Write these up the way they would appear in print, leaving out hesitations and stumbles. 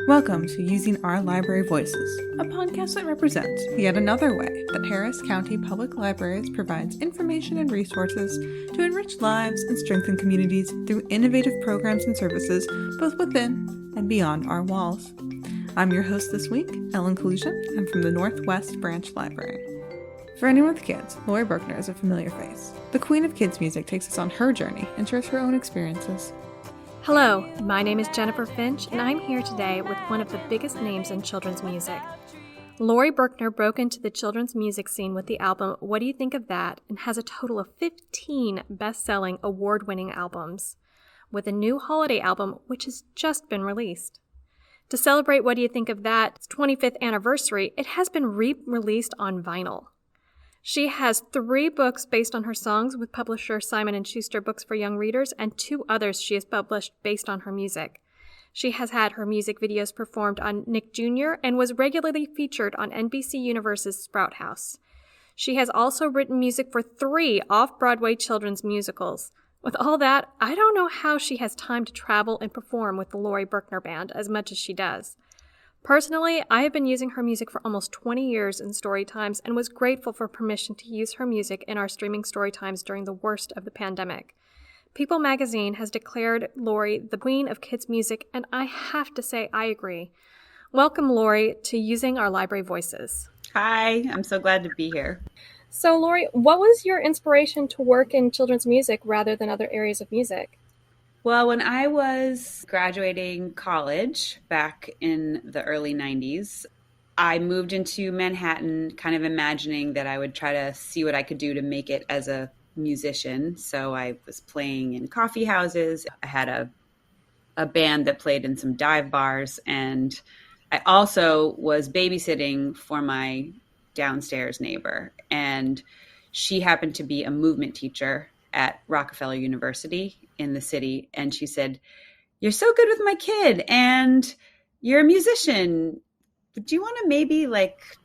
Welcome to Using Our Library Voices, a podcast that represents yet another way that Harris County Public Libraries provides information and resources to enrich lives and strengthen communities through innovative programs and services both within and beyond our walls. I'm your host this week, Ellen Kaluza. I'm from the Northwest Branch Library. For anyone with kids, Laurie Berkner is a familiar face. The queen of kids music takes us on her journey and shares her own experiences. Hello, my name is Jennifer Finch, and I'm here today with one of the biggest names in children's music. Laurie Berkner broke into the children's music scene with the album What Do You Think of That, and has a total of 15 best-selling, award-winning albums, with a new holiday album which has just been released. To celebrate What Do You Think of That's 25th anniversary, it has been re-released on vinyl. She has 3 books based on her songs with publisher Simon & Schuster Books for Young Readers, and 2 others she has published based on her music. She has had her music videos performed on Nick Jr. and was regularly featured on NBC Universe's Sprout House. She has also written music for 3 off-Broadway children's musicals. With all that, I don't know how she has time to travel and perform with the Laurie Berkner Band as much as she does. Personally, I have been using her music for almost 20 years in story times and was grateful for permission to use her music in our streaming story times during the worst of the pandemic. People magazine has declared Laurie the queen of kids music, and I have to say I agree. Welcome, Laurie, to Using Our Library Voices. Hi, I'm so glad to be here. So, Laurie, what was your inspiration to work in children's music rather than other areas of music? Well, when I was graduating college back in the early 90s, I moved into Manhattan kind of imagining that I would try to see what I could do to make it as a musician. So I was playing in coffee houses. I had a band that played in some dive bars. And I also was babysitting for my downstairs neighbor. And she happened to be a movement teacher at Rockefeller University in the city. And she said, "You're so good with my kid and you're a musician. Do you want to maybe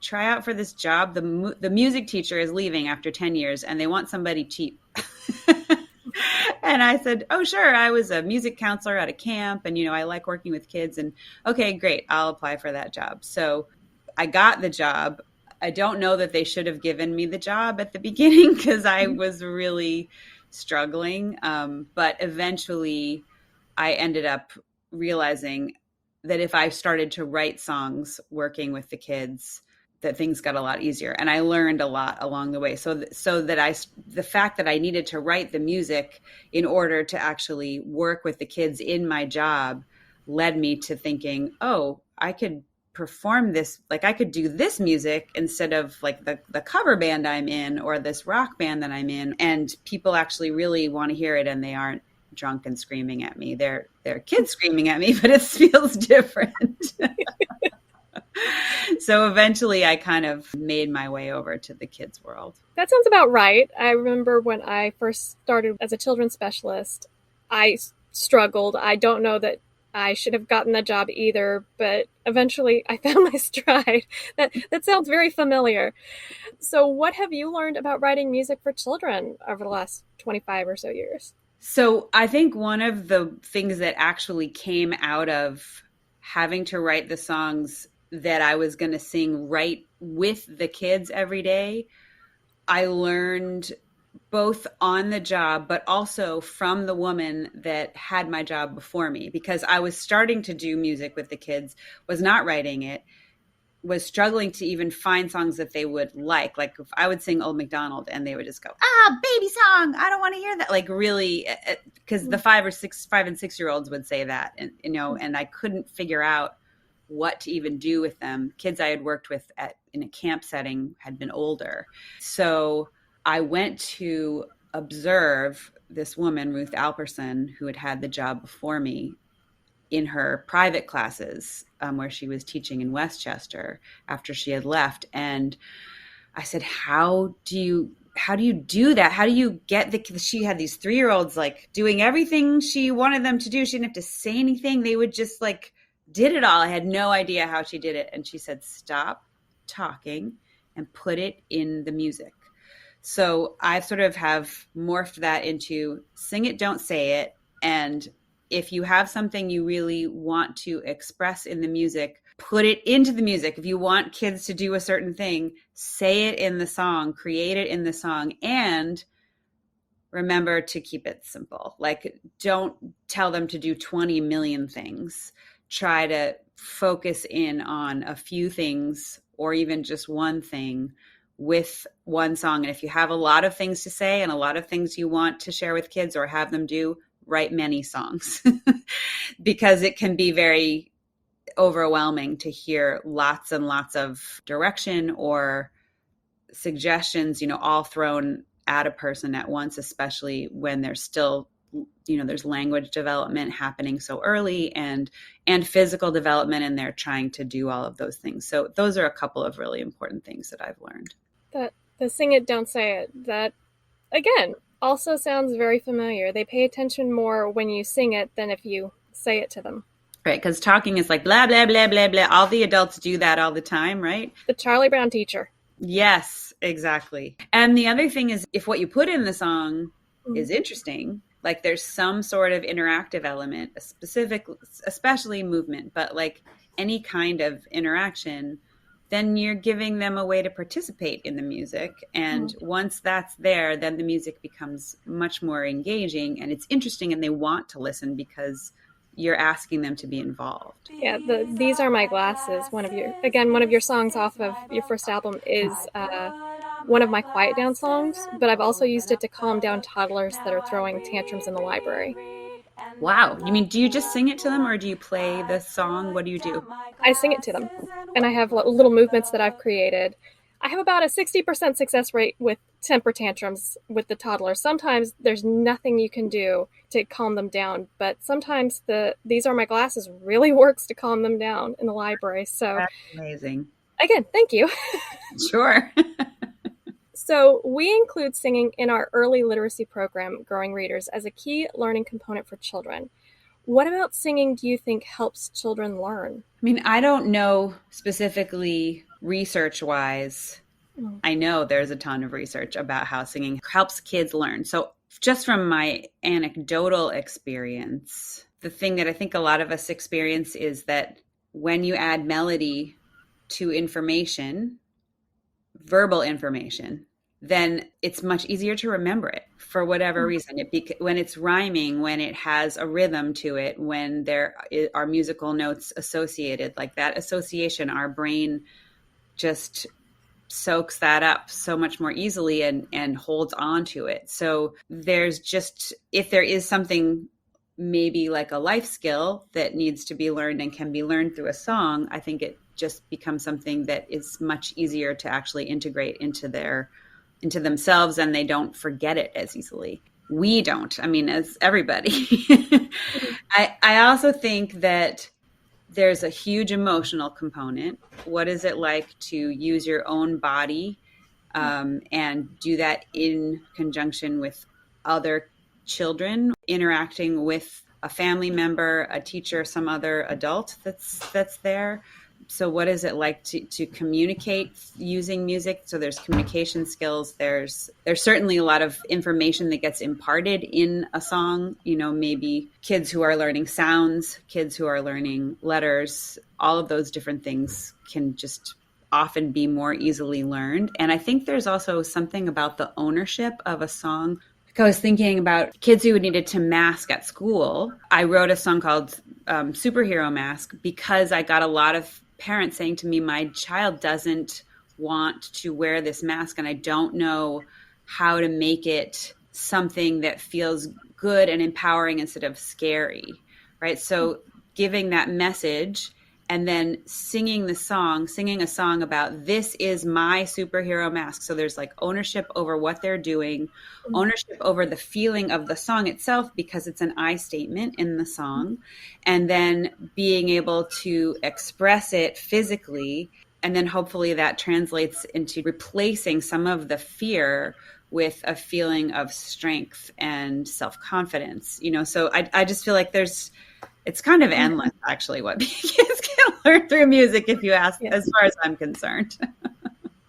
try out for this job? The music teacher is leaving after 10 years and they want somebody cheap." And I said, "Oh, sure. I was a music counselor at a camp and, I like working with kids, and okay, great. I'll apply for that job." So I got the job. I don't know that they should have given me the job at the beginning because I was really struggling. But eventually I ended up realizing that if I started to write songs working with the kids, that things got a lot easier. And I learned a lot along the way. So that the fact that I needed to write the music in order to actually work with the kids in my job led me to thinking, oh, I could perform this, I could do this music instead of the cover band I'm in or this rock band that I'm in. And people actually really want to hear it, and they aren't drunk and screaming at me. They're kids screaming at me, but it feels different. So eventually I kind of made my way over to the kids world. That sounds about right. I remember when I first started as a children's specialist, I struggled. I don't know that I should have gotten the job either, but eventually I found my stride. That sounds very familiar. So what have you learned about writing music for children over the last 25 or so years? So I think one of the things that actually came out of having to write the songs that I was going to sing right with the kids every day, I learned both on the job, but also from the woman that had my job before me, because I was starting to do music with the kids, was not writing it, was struggling to even find songs that they would like. Like if I would sing Old MacDonald and they would just go, baby song, I don't want to hear that. Really, because the 5 and 6 year olds would say that, and, and I couldn't figure out what to even do with them. Kids I had worked with in a camp setting had been older. So I went to observe this woman, Ruth Alperson, who had had the job before me, in her private classes where she was teaching in Westchester after she had left. And I said, how do you do that? How do you get she had these 3-year-olds doing everything she wanted them to do. She didn't have to say anything. They would just did it all. I had no idea how she did it. And she said, stop talking and put it in the music. So I sort of have morphed that into sing it, don't say it. And if you have something you really want to express in the music, put it into the music. If you want kids to do a certain thing, say it in the song, create it in the song, and remember to keep it simple. Like, don't tell them to do 20 million things. Try to focus in on a few things or even just one thing with one song. And if you have a lot of things to say and a lot of things you want to share with kids or have them do, write many songs because it can be very overwhelming to hear lots and lots of direction or suggestions, all thrown at a person at once, especially when there's still, there's language development happening so early and physical development, and they're trying to do all of those things. So those are a couple of really important things that I've learned. The sing it, don't say it, that, again, also sounds very familiar. They pay attention more when you sing it than if you say it to them. Right, because talking is like blah, blah, blah, blah, blah. All the adults do that all the time, right? The Charlie Brown teacher. Yes, exactly. And the other thing is, if what you put in the song is interesting, like there's some sort of interactive element, a specific, especially movement, but like any kind of interaction, then you're giving them a way to participate in the music. And once that's there, then the music becomes much more engaging and it's interesting and they want to listen because you're asking them to be involved. Yeah, These Are My Glasses, one of your songs off of your first album is one of my quiet down songs, but I've also used it to calm down toddlers that are throwing tantrums in the library. Wow. You mean, do you just sing it to them or do you play the song? What do you do? I sing it to them, and I have little movements that I've created. I have about a 60% success rate with temper tantrums with the toddler. Sometimes there's nothing you can do to calm them down, but sometimes These Are My Glasses really works to calm them down in the library. So that's amazing. Again, thank you. Sure. So we include singing in our early literacy program, Growing Readers, as a key learning component for children. What about singing do you think helps children learn? I mean, I don't know specifically research-wise. I know there's a ton of research about how singing helps kids learn. So just from my anecdotal experience, the thing that I think a lot of us experience is that when you add melody to information, verbal information, then it's much easier to remember it for whatever reason. When it's rhyming, when it has a rhythm to it, when there are musical notes associated, like that association, our brain just soaks that up so much more easily and holds on to it. So there's just, if there is something maybe like a life skill that needs to be learned and can be learned through a song, I think it just becomes something that is much easier to actually integrate into themselves, and they don't forget it as easily. We don't, as everybody. I also think that there's a huge emotional component. What is it like to use your own body and do that in conjunction with other children, interacting with a family member, a teacher, some other adult that's there? So what is it like to communicate using music? So there's communication skills. There's certainly a lot of information that gets imparted in a song. Maybe kids who are learning sounds, kids who are learning letters, all of those different things can just often be more easily learned. And I think there's also something about the ownership of a song. I was thinking about kids who needed to mask at school. I wrote a song called Superhero Mask because I got a lot of parents saying to me, my child doesn't want to wear this mask and I don't know how to make it something that feels good and empowering instead of scary, right? So giving that message and then singing a song about this is my superhero mask. So there's like ownership over what they're doing, ownership over the feeling of the song itself, because it's an I statement in the song, and then being able to express it physically. And then hopefully that translates into replacing some of the fear with a feeling of strength and self-confidence, so I just feel like it's kind of endless, actually, what kids can learn through music, if you ask, as far as I'm concerned.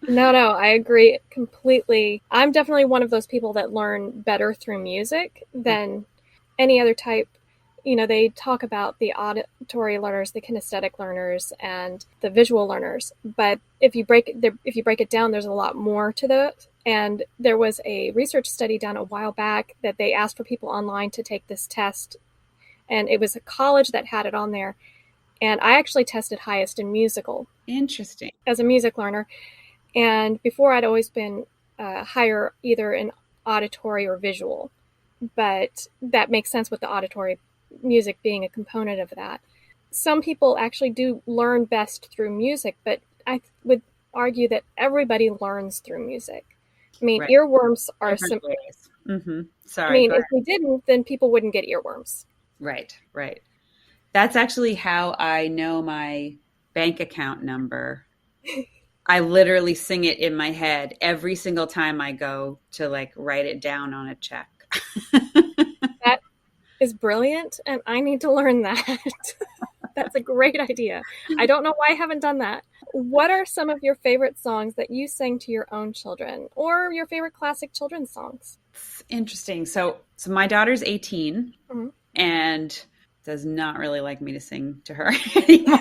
No, I agree completely. I'm definitely one of those people that learn better through music than any other type. You know, they talk about the auditory learners, the kinesthetic learners, and the visual learners. But if you break it down, there's a lot more to that. And there was a research study done a while back that they asked for people online to take this test, and it was a college that had it on there. And I actually tested highest in musical. Interesting. As a music learner. And before I'd always been higher either in auditory or visual. But that makes sense with the auditory music being a component of that. Some people actually do learn best through music, but I would argue that everybody learns through music. I mean, Right. Earworms are Different ways. Mm-hmm. Sorry. I mean, if we didn't, then people wouldn't get earworms. Right. That's actually how I know my bank account number. I literally sing it in my head every single time I go to like write it down on a check. That is brilliant, and I need to learn that. That's a great idea. I don't know why I haven't done that. What are some of your favorite songs that you sing to your own children, or your favorite classic children's songs? It's interesting. So my daughter's 18 Mm-hmm. and does not really like me to sing to her anymore.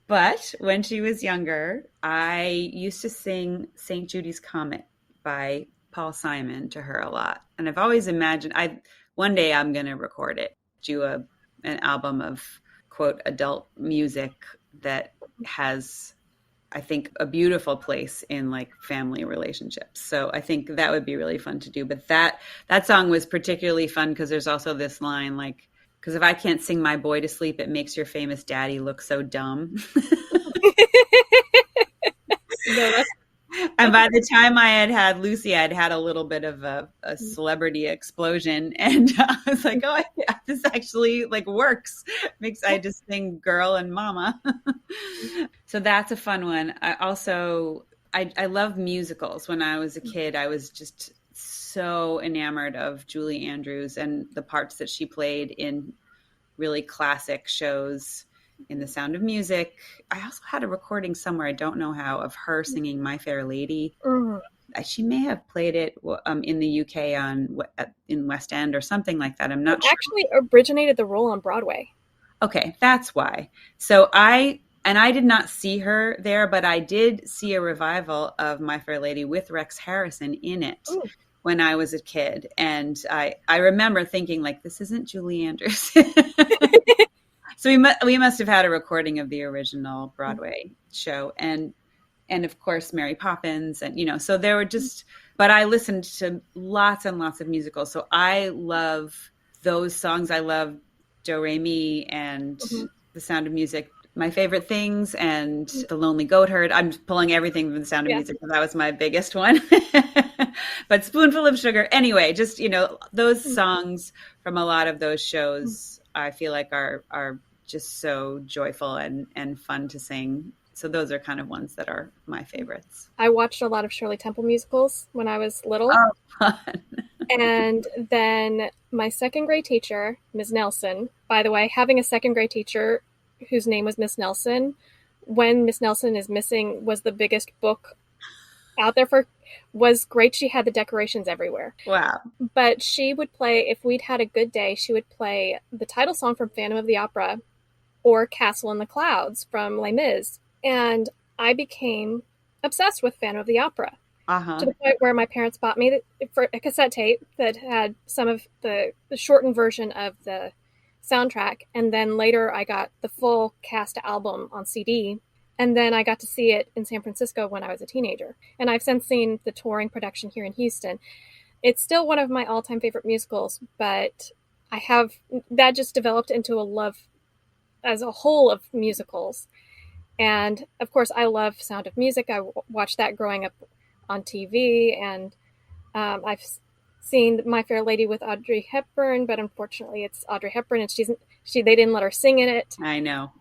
But when she was younger, I used to sing St. Judy's Comet by Paul Simon to her a lot. And I've always imagined one day I'm going to record it, do an album of, quote, adult music that has, I think, a beautiful place in like family relationships. So I think that would be really fun to do. But that song was particularly fun because there's also this line like, because if I can't sing my boy to sleep, it makes your famous daddy look so dumb. And by the time I had Lucy, I'd had a little bit of a celebrity explosion. And I was like, oh, this actually like works. I just sing girl and mama. So that's a fun one. I love musicals. When I was a kid, I was just so enamored of Julie Andrews and the parts that she played in really classic shows in The Sound of Music. I also had a recording somewhere, I don't know how, of her singing My Fair Lady. Mm-hmm. She may have played it in the UK in West End or something like that. I'm not sure. Actually originated the role on Broadway. Okay, that's why. So I did not see her there, but I did see a revival of My Fair Lady with Rex Harrison in it. Ooh. When I was a kid. And I remember thinking like, this isn't Julie Andrews. So we must have had a recording of the original Broadway show and of course Mary Poppins and, so there were but I listened to lots and lots of musicals. So I love those songs. I love Do Re Mi and The Sound of Music. My Favorite Things and The Lonely Goatherd. I'm pulling everything from The Sound of Music because that was my biggest one. But Spoonful of Sugar. Anyway, just, those songs from a lot of those shows I feel like are just so joyful and fun to sing. So those are kind of ones that are my favorites. I watched a lot of Shirley Temple musicals when I was little. Oh, fun. And then my second grade teacher, Ms. Nelson, by the way, having a second grade teacher whose name was Miss Nelson, When Miss Nelson is Missing was the biggest book out there was great. She had the decorations everywhere. Wow. But she would play, if we'd had a good day, she would play the title song from Phantom of the Opera or Castle in the Clouds from Les Mis. And I became obsessed with Phantom of the Opera to the point where my parents bought me for a cassette tape that had some of the shortened version of the soundtrack. And then later I got the full cast album on CD. And then I got to see it in San Francisco when I was a teenager. And I've since seen the touring production here in Houston. It's still one of my all-time favorite musicals, but that just developed into a love as a whole of musicals. And of course, I love Sound of Music. I watched that growing up on TV, and I've seen My Fair Lady with Audrey Hepburn, but unfortunately it's Audrey Hepburn and they didn't let her sing in it. I know.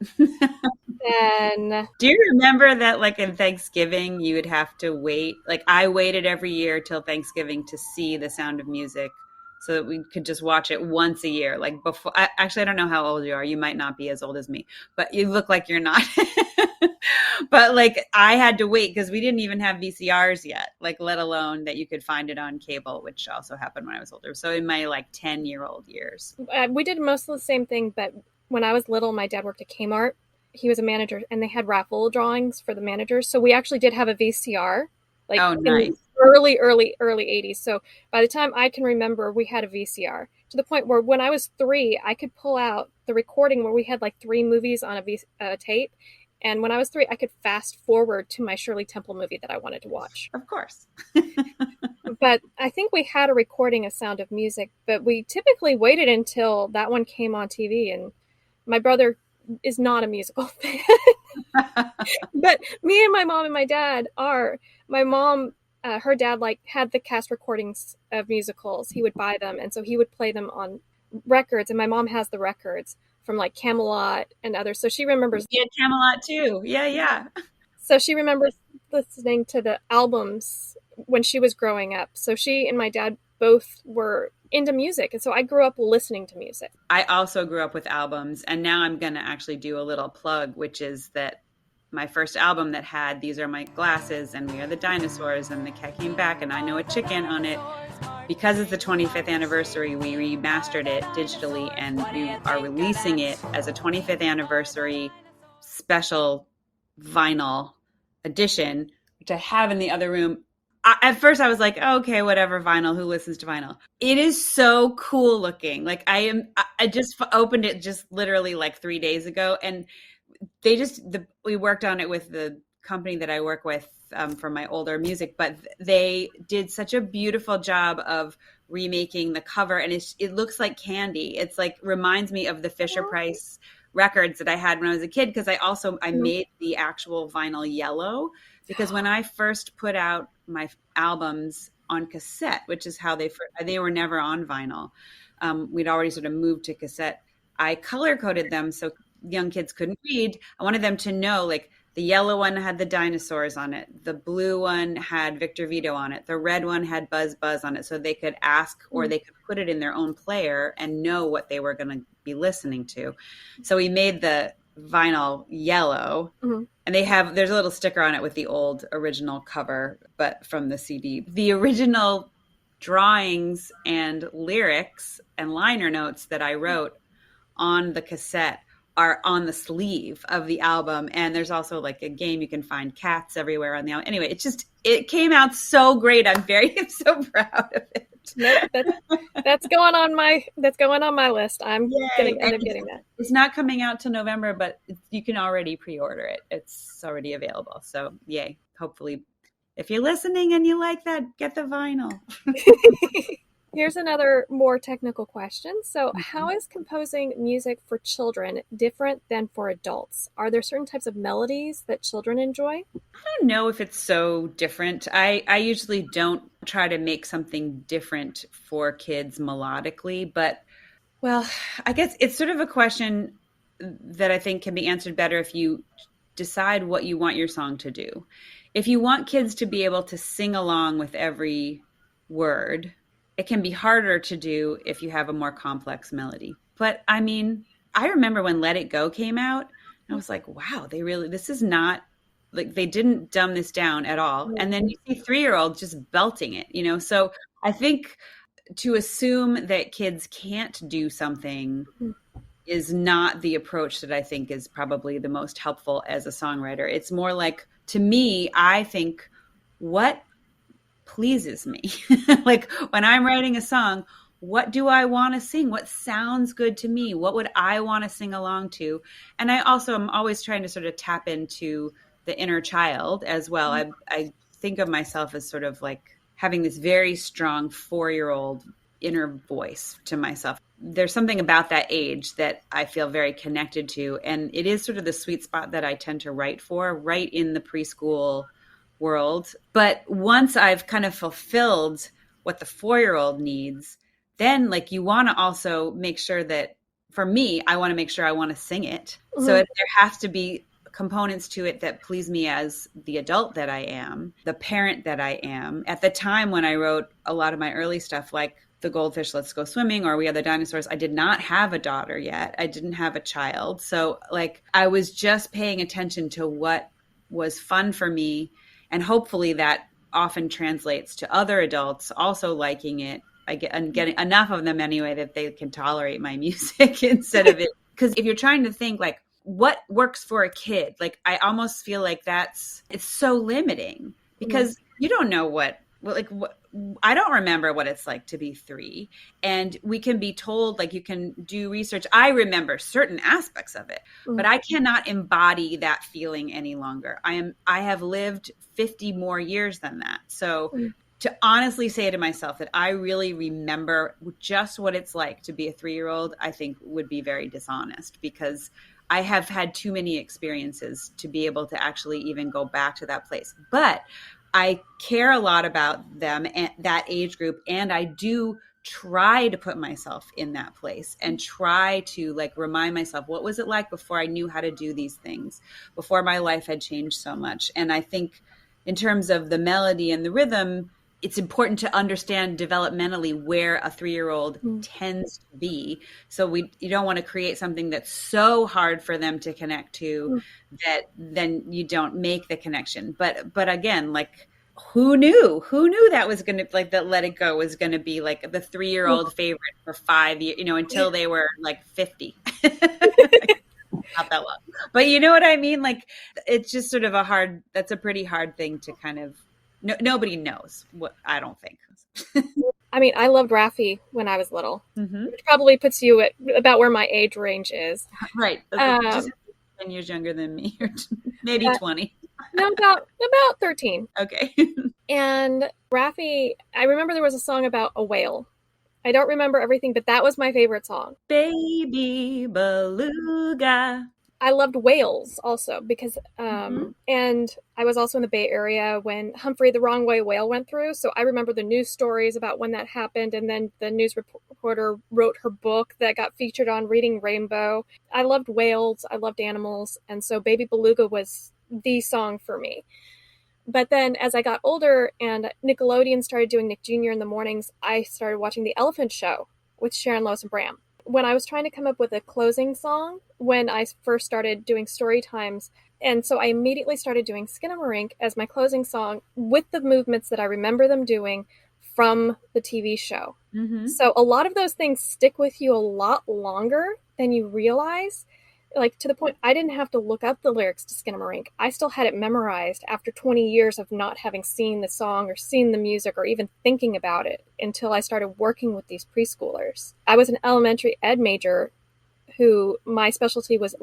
And do you remember that like in Thanksgiving you would have to wait? Like I waited every year till Thanksgiving to see The Sound of Music so that we could just watch it once a year. Like before, actually, I don't know how old you are. You might not be as old as me, but you look like you're not. But like I had to wait because we didn't even have VCRs yet, like let alone that you could find it on cable, which also happened when I was older. So in my like 10-year-old years. We did most of the same thing, but when I was little, my dad worked at Kmart. He was a manager, and they had raffle drawings for the managers. So we actually did have a VCR, like in the early 80s. So by the time I can remember, we had a VCR, to the point where when I was 3, I could pull out the recording where we had like 3 movies on a tape. And when I was 3, I could fast forward to my Shirley Temple movie that I wanted to watch. Of course. But I think we had a recording of Sound of Music, but we typically waited until that one came on TV. And my brother is not a musical fan. But me and my mom and my dad are. My mom, her dad had the cast recordings of musicals. He would buy them, and so he would play them on records. And my mom has the records from like Camelot and others. So she remembers. Yeah, Camelot too. Yeah. So she remembers listening to the albums when she was growing up. So she and my dad both were into music. And so I grew up listening to music. I also grew up with albums. And now I'm going to actually do a little plug, which is that my first album that had These Are My Glasses and We Are the Dinosaurs and The Cat Came Back and I Know a Chicken on it. Because it's the 25th anniversary, we remastered it digitally and we are releasing it as a 25th anniversary special vinyl edition, which I have in the other room. At first I was like, oh, okay, whatever, vinyl, who listens to vinyl? It is so cool looking. Like I just opened it just literally like 3 days ago, and we worked on it with the company that I work with for my older music, but they did such a beautiful job of remaking the cover, and it looks like candy. It's like reminds me of the Fisher Price records that I had when I was a kid, because I made the actual vinyl yellow, because when I first put out my albums on cassette, which is how they were never on vinyl. We'd already sort of moved to cassette. I color coded them so young kids couldn't read. I wanted them to know, like, the yellow one had the dinosaurs on it. The blue one had Victor Vito on it. The red one had Buzz Buzz on it. So they could ask, or they could put it in their own player and know what they were going to be listening to. So we made the vinyl yellow, and there's a little sticker on it with the old original cover, but from the CD. The original drawings and lyrics and liner notes that I wrote on the cassette are on the sleeve of the album. And there's also like a game, you can find cats everywhere on the album. Anyway, it came out so great. I'm so proud of it. That's going on my list. I'm getting that. It's not coming out till November, but you can already pre-order it. It's already available. So yay. Hopefully, if you're listening and you like that, get the vinyl. Here's another more technical question. So how is composing music for children different than for adults? Are there certain types of melodies that children enjoy? I don't know if it's so different. I usually don't try to make something different for kids melodically, but, well, I guess it's sort of a question that I think can be answered better if you decide what you want your song to do. If you want kids to be able to sing along with every word, it can be harder to do if you have a more complex melody. But I mean, I remember when Let It Go came out, and I was like, wow, this is not, like, they didn't dumb this down at all. And then you see 3-year-olds just belting it, So I think to assume that kids can't do something is not the approach that I think is probably the most helpful as a songwriter. It's more like, to me, I think, what pleases me? Like, when I'm writing a song, what do I want to sing? What sounds good to me? What would I want to sing along to? And I also am always trying to sort of tap into the inner child as well. I think of myself as sort of like having this very strong 4-year-old inner voice to myself. There's something about that age that I feel very connected to. And it is sort of the sweet spot that I tend to write in the preschool world. But once I've kind of fulfilled what the 4-year-old needs, then like you want to also make sure that, for me, I want to make sure I want to sing it. So there has to be components to it that please me as the adult that I am, the parent that I am. At the time when I wrote a lot of my early stuff, like The Goldfish, Let's Go Swimming, or We Are the Dinosaurs. I did not have a daughter yet. I didn't have a child. So like I was just paying attention to what was fun for me. And hopefully that often translates to other adults also liking it. And getting enough of them anyway that they can tolerate my music instead of it. Because if you're trying to think like what works for a kid, like I almost feel like it's so limiting because you don't know what I don't remember what it's like to be 3. And we can be told, like, you can do research. I remember certain aspects of it, but I cannot embody that feeling any longer. I have lived 50 more years than that. So to honestly say to myself that I really remember just what it's like to be a 3-year-old, I think would be very dishonest because I have had too many experiences to be able to actually even go back to that place. But I care a lot about them and that age group. And I do try to put myself in that place and try to like remind myself, what was it like before I knew how to do these things, before my life had changed so much? And I think in terms of the melody and the rhythm, it's important to understand developmentally where a 3-year-old tends to be. So you don't want to create something that's so hard for them to connect to that then you don't make the connection. But again, like who knew that was going to like that Let It Go was going to be like the 3-year-old favorite for 5 years, until they were like 50. Not that long. But you know what I mean? Like it's just sort of that's a pretty hard thing to kind of, nobody knows what, I don't think. I mean, I loved Raffi when I was little, which probably puts you at about where my age range is. Right. Just 10 years younger than me, or maybe 20. No, about 13. Okay. And Raffi, I remember there was a song about a whale. I don't remember everything, but that was my favorite song. Baby Beluga. I loved whales also because, and I was also in the Bay Area when Humphrey the Wrong Way whale went through. So I remember the news stories about when that happened. And then the news reporter wrote her book that got featured on Reading Rainbow. I loved whales. I loved animals. And so Baby Beluga was the song for me. But then as I got older and Nickelodeon started doing Nick Jr. in the mornings, I started watching The Elephant Show with Sharon Lois and Bram. When I was trying to come up with a closing song, when I first started doing story times, and so I immediately started doing Skinamarink as my closing song with the movements that I remember them doing from the TV show. So a lot of those things stick with you a lot longer than you realize. Like to the point I didn't have to look up the lyrics to Skinamarink. I still had it memorized after 20 years of not having seen the song or seen the music or even thinking about it until I started working with these preschoolers. I was an elementary ed major who my specialty was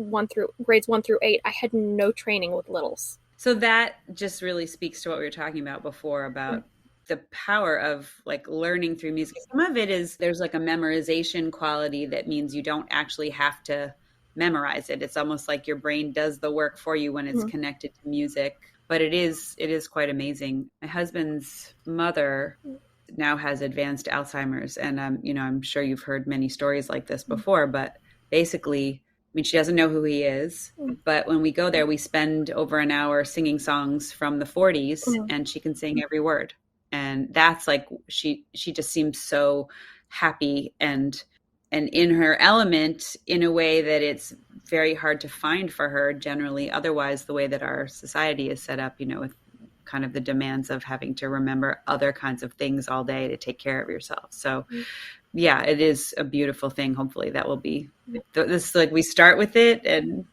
grades 1 through 8. I had no training with littles. So that just really speaks to what we were talking about before about the power of like learning through music. Some of it is there's like a memorization quality that means you don't actually have to memorize it. It's almost like your brain does the work for you when it's connected to music. But it is quite amazing. My husband's mother now has advanced Alzheimer's, and I'm sure you've heard many stories like this before. But basically, I mean, she doesn't know who he is. But when we go there, we spend over an hour singing songs from the 40s, and she can sing every word. And that's like she just seems so happy and in her element in a way that it's very hard to find for her generally. Otherwise, the way that our society is set up, with kind of the demands of having to remember other kinds of things all day to take care of yourself. So yeah, it is a beautiful thing. Hopefully that will be this, like we start with it and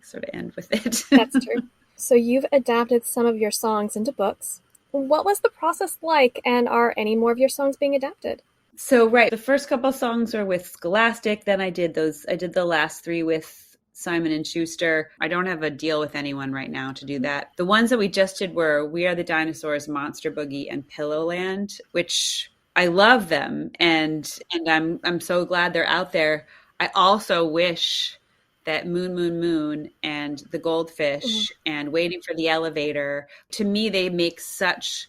sort of end with it. That's true. So you've adapted some of your songs into books. What was the process like, and are any more of your songs being adapted? So, right. The first couple songs are with Scholastic. Then I did the last 3 with Simon & Schuster. I don't have a deal with anyone right now to do that. The ones that we just did were We Are the Dinosaurs, Monster Boogie, and Pillowland, which I love them. And I'm so glad they're out there. I also wish that Moon, Moon, Moon and The Goldfish and Waiting for the Elevator, to me, they would make such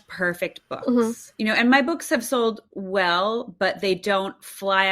perfect books, and my books have sold well, but they don't fly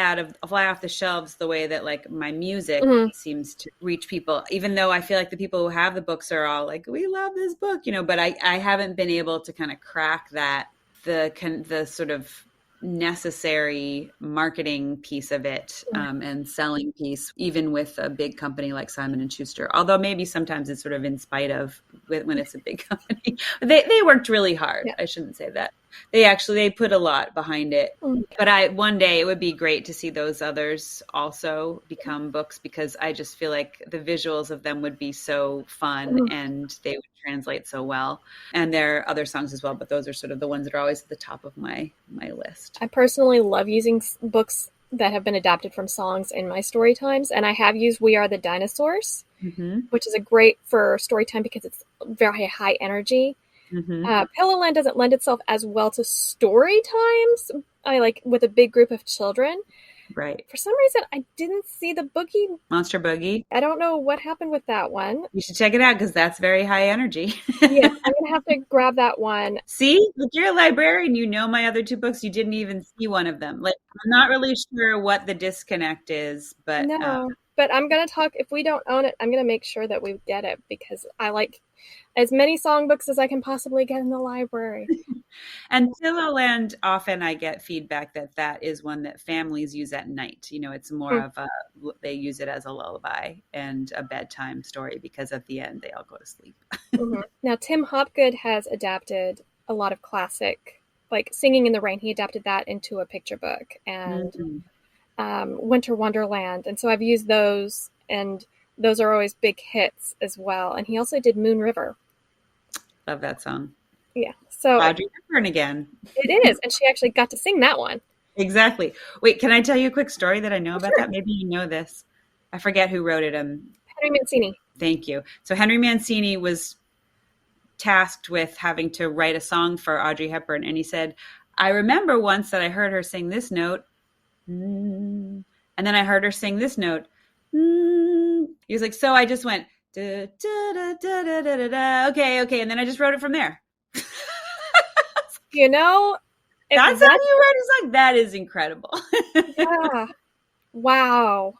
off the shelves the way that like my music seems to reach people, even though I feel like the people who have the books are all like, we love this book, but I haven't been able to kind of crack that, the sort of necessary marketing piece of it, and selling piece, even with a big company like Simon & Schuster. Although maybe sometimes it's sort of in spite of when it's a big company. They worked really hard. Yeah. I shouldn't say that. They put a lot behind it. But one day it would be great to see those others also become books, because I just feel like the visuals of them would be so fun and they would translate so well. And there are other songs as well, but those are sort of the ones that are always at the top of my list. I personally love using books that have been adapted from songs in my story times, and I have used We Are the Dinosaurs, which is a great for story time because it's very high energy. Pillow Land doesn't lend itself as well to story times. I like with a big group of children. Right. For some reason, I didn't see the Monster Boogie. I don't know what happened with that one. You should check it out because that's very high energy. Yeah, I'm going to have to grab that one. See, if you're a librarian, you know my other two books. You didn't even see one of them. Like, I'm not really sure what the disconnect is, but no. But I'm going to talk. If we don't own it, I'm going to make sure that we get it because I like as many songbooks as I can possibly get in the library. And Pillow Land, often I get feedback that is one that families use at night. You know, it's more of they use it as a lullaby and a bedtime story because at the end they all go to sleep. Now, Tim Hopgood has adapted a lot of classic, like Singing in the Rain. He adapted that into a picture book and Winter Wonderland. And so I've used those, and those are always big hits as well. And he also did Moon River. Love that song. Yeah. So Audrey Hepburn again. It is. And she actually got to sing that one. Exactly. Wait, can I tell you a quick story that I know about that? Maybe you know this. I forget who wrote it. Henry Mancini. Thank you. So Henry Mancini was tasked with having to write a song for Audrey Hepburn. And he said, I remember once that I heard her sing this note. And then I heard her sing this note. He was like, so I just went, da, da, da, da, da, da, da. Okay. And then I just wrote it from there. You know, that's how you write a song. That is incredible. Yeah. Wow.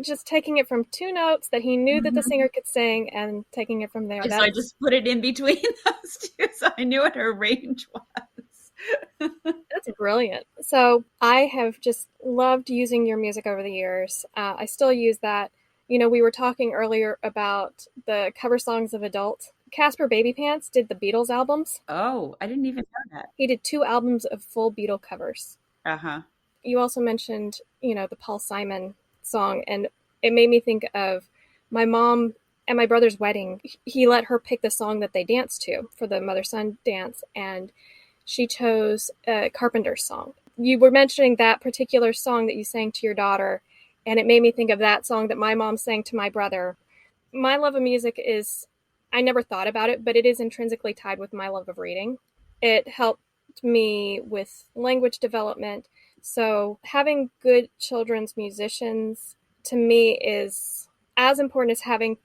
Just taking it from two notes that he knew that the singer could sing and taking it from there. So I just put it in between those two so I knew what her range was. That's brilliant. So I have just loved using your music over the years. I still use that. You know, we were talking earlier about the cover songs of adult. Caspar Babypants did the Beatles albums. Oh, I didn't even know that. He did 2 albums of full Beatle covers. Uh-huh. You also mentioned, you know, the Paul Simon song, and it made me think of my mom at my brother's wedding. He let her pick the song that they danced to for the mother-son dance, and she chose a Carpenter's song. You were mentioning that particular song that you sang to your daughter, and it made me think of that song that my mom sang to my brother. My love of music is, I never thought about it, but it is intrinsically tied with my love of reading. It helped me with language development. So having good children's musicians to me is as important as having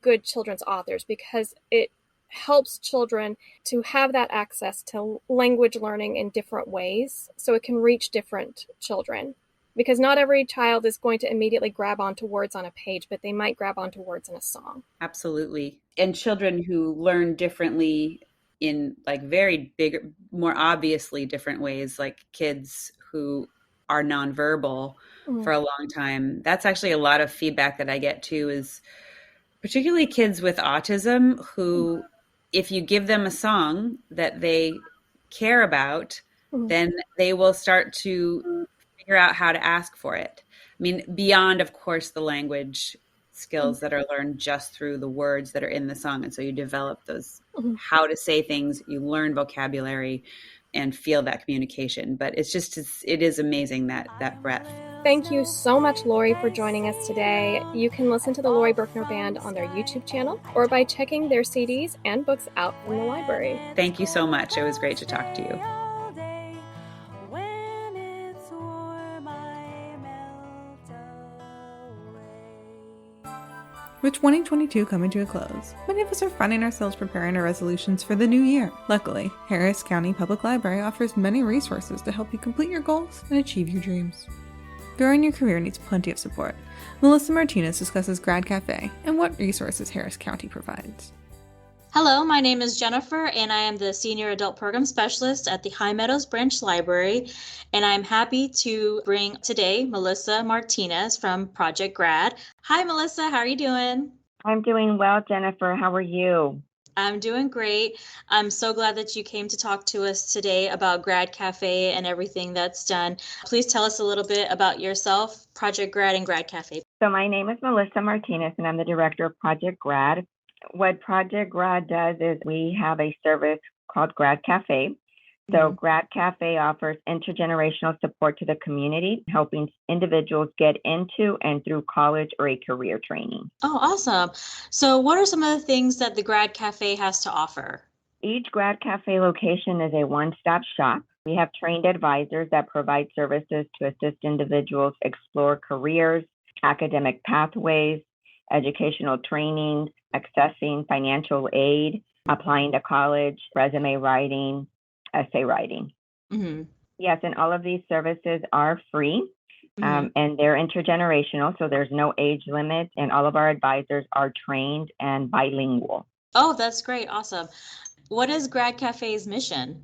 good children's authors, because it helps children to have that access to language learning in different ways so it can reach different children. Because not every child is going to immediately grab onto words on a page, but they might grab onto words in a song. Absolutely. And children who learn differently in like very big, more obviously different ways, like kids who are nonverbal for a long time. That's actually a lot of feedback that I get too, is particularly kids with autism who, if you give them a song that they care about, then they will start to figure out how to ask for it. I mean, beyond, of course, the language skills that are learned just through the words that are in the song. And so you develop those, how to say things, you learn vocabulary and feel that communication. But it is amazing that breadth. Thank you so much, Laurie, for joining us today. You can listen to the Laurie Berkner Band on their YouTube channel or by checking their CDs and books out from the library. Thank you so much. It was great to talk to you. With 2022 coming to a close, many of us are finding ourselves preparing our resolutions for the new year. Luckily, Harris County Public Library offers many resources to help you complete your goals and achieve your dreams. Growing your career needs plenty of support. Melissa Martinez discusses Grad Cafe and what resources Harris County provides. Hello, my name is Jennifer, and I am the Senior Adult Program Specialist at the High Meadows Branch Library. And I'm happy to bring today Melissa Martinez from Project Grad. Hi, Melissa. How are you doing? I'm doing well, Jennifer. How are you? I'm doing great. I'm so glad that you came to talk to us today about Grad Cafe and everything that's done. Please tell us a little bit about yourself, Project Grad and Grad Cafe. So my name is Melissa Martinez, and I'm the director of Project Grad. What Project Grad does is we have a service called Grad Cafe. So Grad Cafe offers intergenerational support to the community, helping individuals get into and through college or a career training. Oh, awesome. So what are some of the things that the Grad Cafe has to offer? Each Grad Cafe location is a one-stop shop. We have trained advisors that provide services to assist individuals explore careers, academic pathways, educational training, accessing financial aid, applying to college, resume writing, essay writing. Yes, and all of these services are free. And they're intergenerational, so there's no age limit, and all of our advisors are trained and bilingual. Oh, that's great. Awesome. What is Grad Cafe's mission?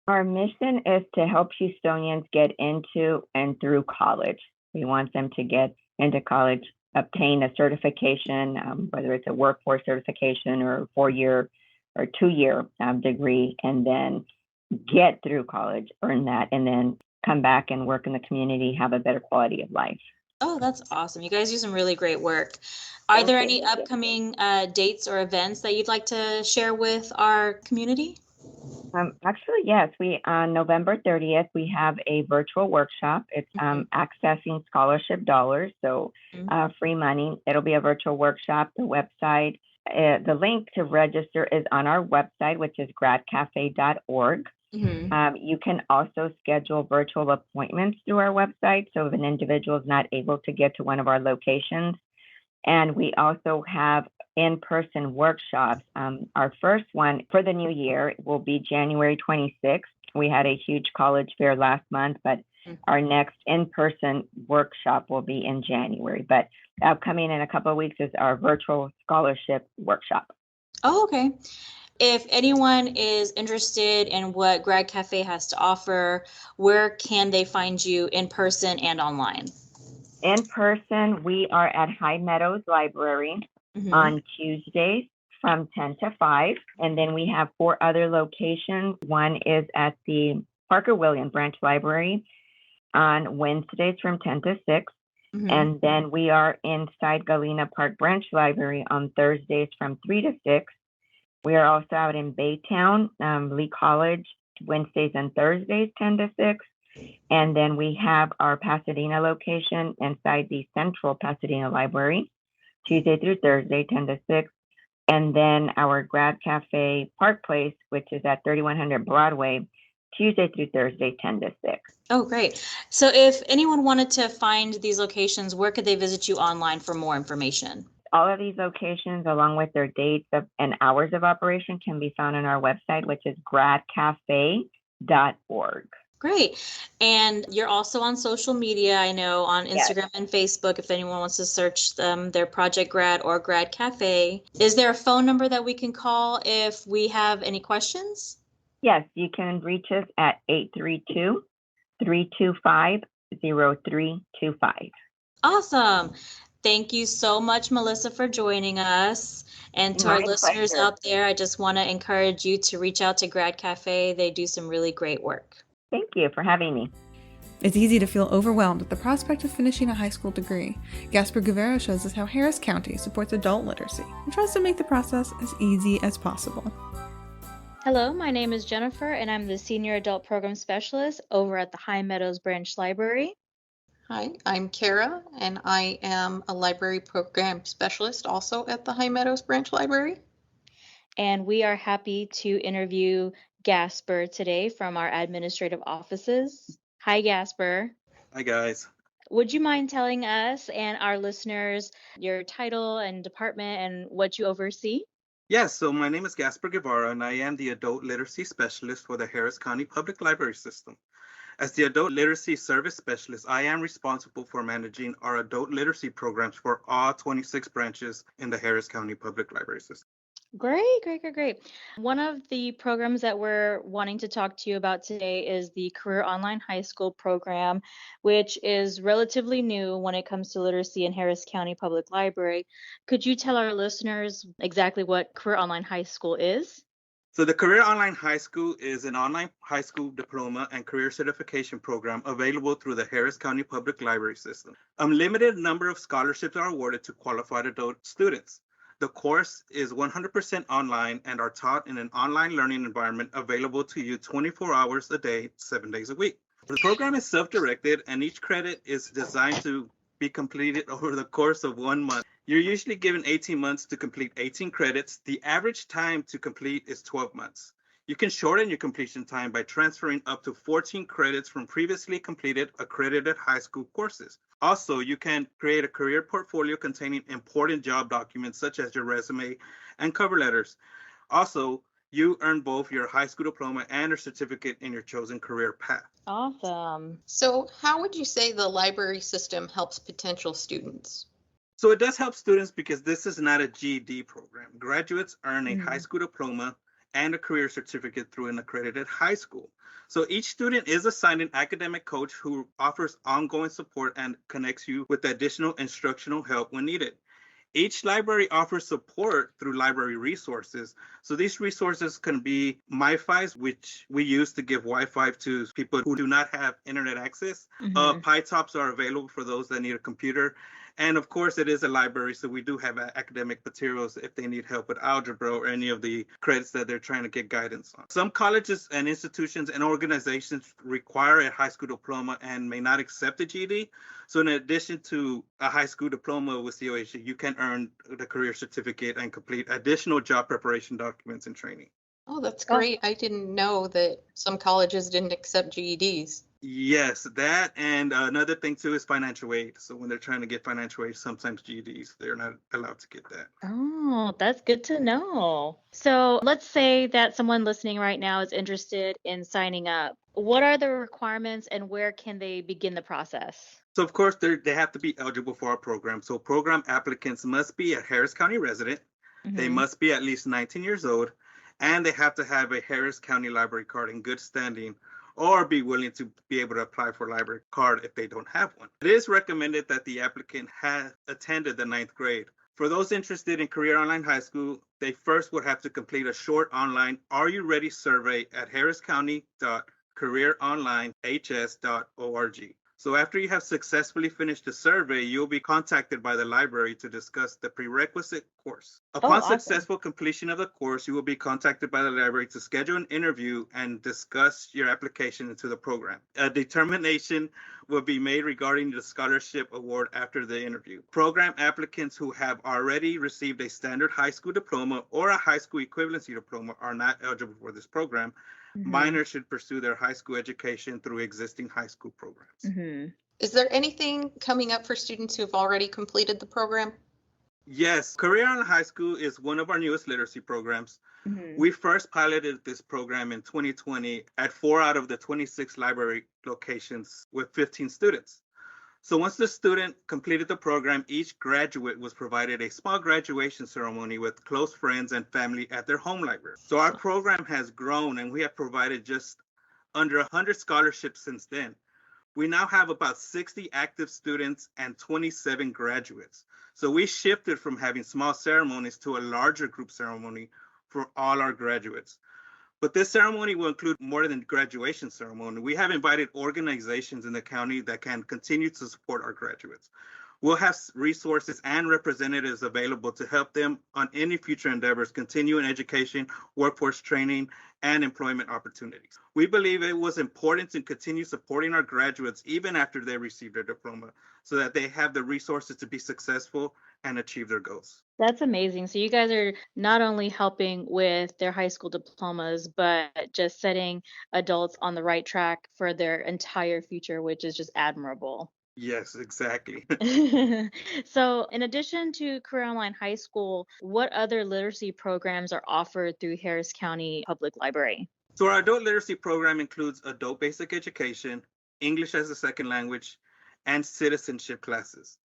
Our mission is to help Houstonians get into and through college. We want them to get into college, obtain a certification, whether it's a workforce certification or a 4-year or 2-year degree, and then get through college, earn that, and then come back and work in the community, have a better quality of life. Oh, that's awesome. You guys do some really great work. Are there any upcoming dates or events that you'd like to share with our community? Actually, yes. On November 30th, we have a virtual workshop. It's accessing scholarship dollars, so free money. It'll be a virtual workshop. The website, the link to register is on our website, which is gradcafe.org. You can also schedule virtual appointments through our website. So if an individual is not able to get to one of our locations, and we also have in-person workshops. Our first one for the new year will be January 26th. We had a huge college fair last month, but our next in-person workshop will be in January. But upcoming in a couple of weeks is our virtual scholarship workshop. Oh, okay. If anyone is interested in what Grad Cafe has to offer, where can they find you in person and online? In person, we are at High Meadows Library on Tuesdays from 10 to 5. And then we have 4 other locations. One is at the Parker Williams Branch Library on Wednesdays from 10 to 6. And then we are inside Galena Park Branch Library on Thursdays from 3 to 6. We are also out in Baytown, Lee College, Wednesdays and Thursdays, 10 to 6. And then we have our Pasadena location inside the Central Pasadena Library, Tuesday through Thursday, 10 to 6. And then our Grad Cafe Park Place, which is at 3100 Broadway, Tuesday through Thursday, 10 to 6. Oh, great. So if anyone wanted to find these locations, where could they visit you online for more information? All of these locations, along with their dates and hours of operation, can be found on our website, which is gradcafe.org. Great. And you're also on social media, I know, on Instagram and Facebook, if anyone wants to search them, their Project Grad or Grad Cafe. Is there a phone number that we can call if we have any questions? Yes, you can reach us at 832-325-0325. Awesome. Thank you so much, Melissa, for joining us. And to our listeners out there, I just want to encourage you to reach out to Grad Cafe. They do some really great work. Thank you for having me. It's easy to feel overwhelmed at the prospect of finishing a high school degree. Gaspar Guevara shows us how Harris County supports adult literacy and tries to make the process as easy as possible. Hello, my name is Jennifer, and I'm the Senior Adult Program Specialist over at the High Meadows Branch Library. Hi, I'm Kara, and I am a library program specialist also at the High Meadows Branch Library. And we are happy to interview Gaspar today from our administrative offices. Hi, Gaspar. Hi, guys. Would you mind telling us and our listeners your title and department and what you oversee? Yes, so my name is Gaspar Guevara, and I am the Adult Literacy Specialist for the Harris County Public Library System. As the Adult Literacy Service Specialist, I am responsible for managing our adult literacy programs for all 26 branches in the Harris County Public Library System. Great, great, great, great. One of the programs that we're wanting to talk to you about today is the Career Online High School program, which is relatively new when it comes to literacy in Harris County Public Library. Could you tell our listeners exactly what Career Online High School is? So the Career Online High School is an online high school diploma and career certification program available through the Harris County Public Library system. A limited number of scholarships are awarded to qualified adult students. The course is 100% online and are taught in an online learning environment available to you 24 hours a day, 7 days a week. The program is self-directed and each credit is designed to be completed over the course of 1 month. You're usually given 18 months to complete 18 credits. The average time to complete is 12 months. You can shorten your completion time by transferring up to 14 credits from previously completed accredited high school courses. Also, you can create a career portfolio containing important job documents such as your resume and cover letters. Also, you earn both your high school diploma and a certificate in your chosen career path. Awesome. So how would you say the library system helps potential students? So it does help students because this is not a GED program. Graduates earn a high school diploma and a career certificate through an accredited high school. So each student is assigned an academic coach who offers ongoing support and connects you with additional instructional help when needed. Each library offers support through library resources. So these resources can be MiFis, which we use to give Wi-Fi to people who do not have internet access. PyTops are available for those that need a computer. And of course, it is a library, so we do have academic materials if they need help with algebra or any of the credits that they're trying to get guidance on. Some colleges and institutions and organizations require a high school diploma and may not accept a GED. So in addition to a high school diploma with COH, you can earn the career certificate and complete additional job preparation documents and training. Oh, that's great. I didn't know that some colleges didn't accept GEDs. Yes, that, and another thing too is financial aid. So when they're trying to get financial aid, sometimes GEDs, they're not allowed to get that. Oh, that's good to know. So let's say that someone listening right now is interested in signing up. What are the requirements and where can they begin the process? So of course, they have to be eligible for our program. So program applicants must be a Harris County resident. They must be at least 19 years old, and they have to have a Harris County library card in good standing, or be willing to be able to apply for a library card if they don't have one. It is recommended that the applicant has attended the 9th grade. For those interested in Career Online High School, they first would have to complete a short online Are You Ready survey at harriscounty.careeronlinehs.org. So after you have successfully finished the survey, you'll be contacted by the library to discuss the prerequisite course. Upon successful completion of the course, you will be contacted by the library to schedule an interview and discuss your application into the program. A determination will be made regarding the scholarship award after the interview. Program applicants who have already received a standard high school diploma or a high school equivalency diploma are not eligible for this program. Minors should pursue their high school education through existing high school programs. Is there anything coming up for students who have already completed the program? Yes, Career on High School is one of our newest literacy programs. We first piloted this program in 2020 at 4 out of the 26 library locations with 15 students. So once the student completed the program, each graduate was provided a small graduation ceremony with close friends and family at their home library. So our program has grown and we have provided just under 100 scholarships since then. We now have about 60 active students and 27 graduates. So we shifted from having small ceremonies to a larger group ceremony for all our graduates. But this ceremony will include more than graduation ceremony. We have invited organizations in the county that can continue to support our graduates. We'll have resources and representatives available to help them on any future endeavors, continuing education, workforce training, and employment opportunities. We believe it was important to continue supporting our graduates even after they receive their diploma so that they have the resources to be successful and achieve their goals. That's amazing. So you guys are not only helping with their high school diplomas, but just setting adults on the right track for their entire future, which is just admirable. Yes, exactly. So in addition to Career Online High School, what other literacy programs are offered through Harris County Public Library? So our adult literacy program includes adult basic education, English as a second language, and citizenship classes.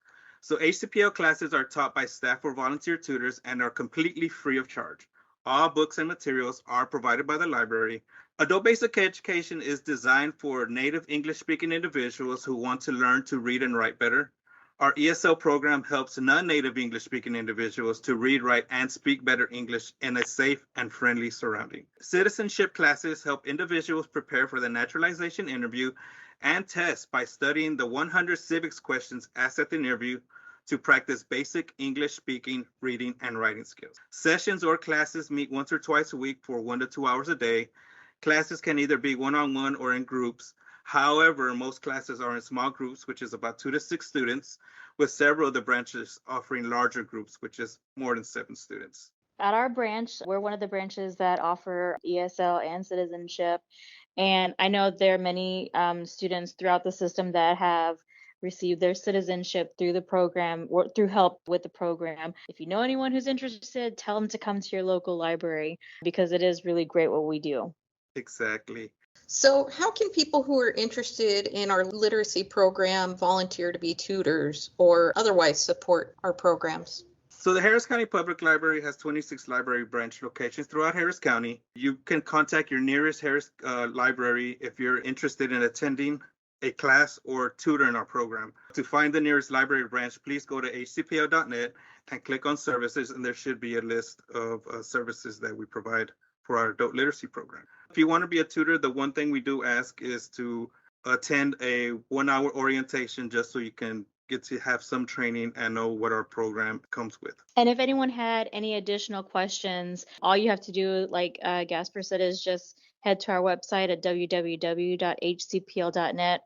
So HCPL classes are taught by staff or volunteer tutors and are completely free of charge. All books and materials are provided by the library. Adult Basic Education is designed for native English-speaking individuals who want to learn to read and write better. Our ESL program helps non-native English-speaking individuals to read, write, and speak better English in a safe and friendly surrounding. Citizenship classes help individuals prepare for the naturalization interview and test by studying the 100 civics questions asked at the interview to practice basic English speaking, reading, and writing skills. Sessions or classes meet once or twice a week for 1 to 2 hours a day. Classes can either be one-on-one or in groups. However, most classes are in small groups, which is about 2 to 6 students, with several of the branches offering larger groups, which is more than 7 students. At our branch, we're one of the branches that offer ESL and citizenship. And I know there are many students throughout the system that have received their citizenship through the program or through help with the program. If you know anyone who's interested, tell them to come to your local library because it is really great what we do. Exactly. So how can people who are interested in our literacy program volunteer to be tutors or otherwise support our programs? So the Harris County Public Library has 26 library branch locations throughout Harris County. You can contact your nearest Harris library if you're interested in attending a class or tutor in our program. To find the nearest library branch, please go to hcpl.net and click on services, and there should be a list of services that we provide for our adult literacy program. If you want to be a tutor, the one thing we do ask is to attend a 1-hour orientation just so you can get to have some training and know what our program comes with. And if anyone had any additional questions, all you have to do, like Gaspar said, is just head to our website at www.hcpl.net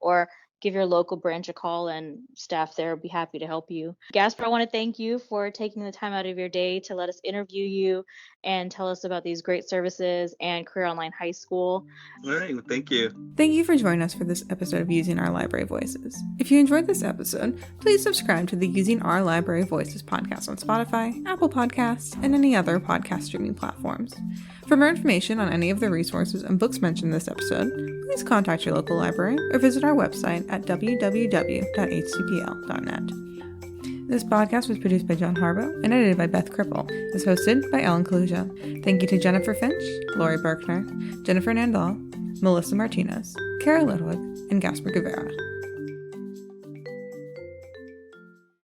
or give your local branch a call and staff there will be happy to help you. Gaspar, I want to thank you for taking the time out of your day to let us interview you and tell us about these great services and Career Online High School. All right, thank you. Thank you for joining us for this episode of Using Our Library Voices. If you enjoyed this episode, please subscribe to the Using Our Library Voices podcast on Spotify, Apple Podcasts, and any other podcast streaming platforms. For more information on any of the resources and books mentioned in this episode, please contact your local library or visit our website at www.hcpl.net. This podcast was produced by John Harbaugh and edited by Beth Kripple. It was hosted by Ellen Kaluza. Thank you to Jennifer Finch, Laurie Berkner, Jennifer Nandlal, Melissa Martinez, Ludwig, and Gaspar Guevara.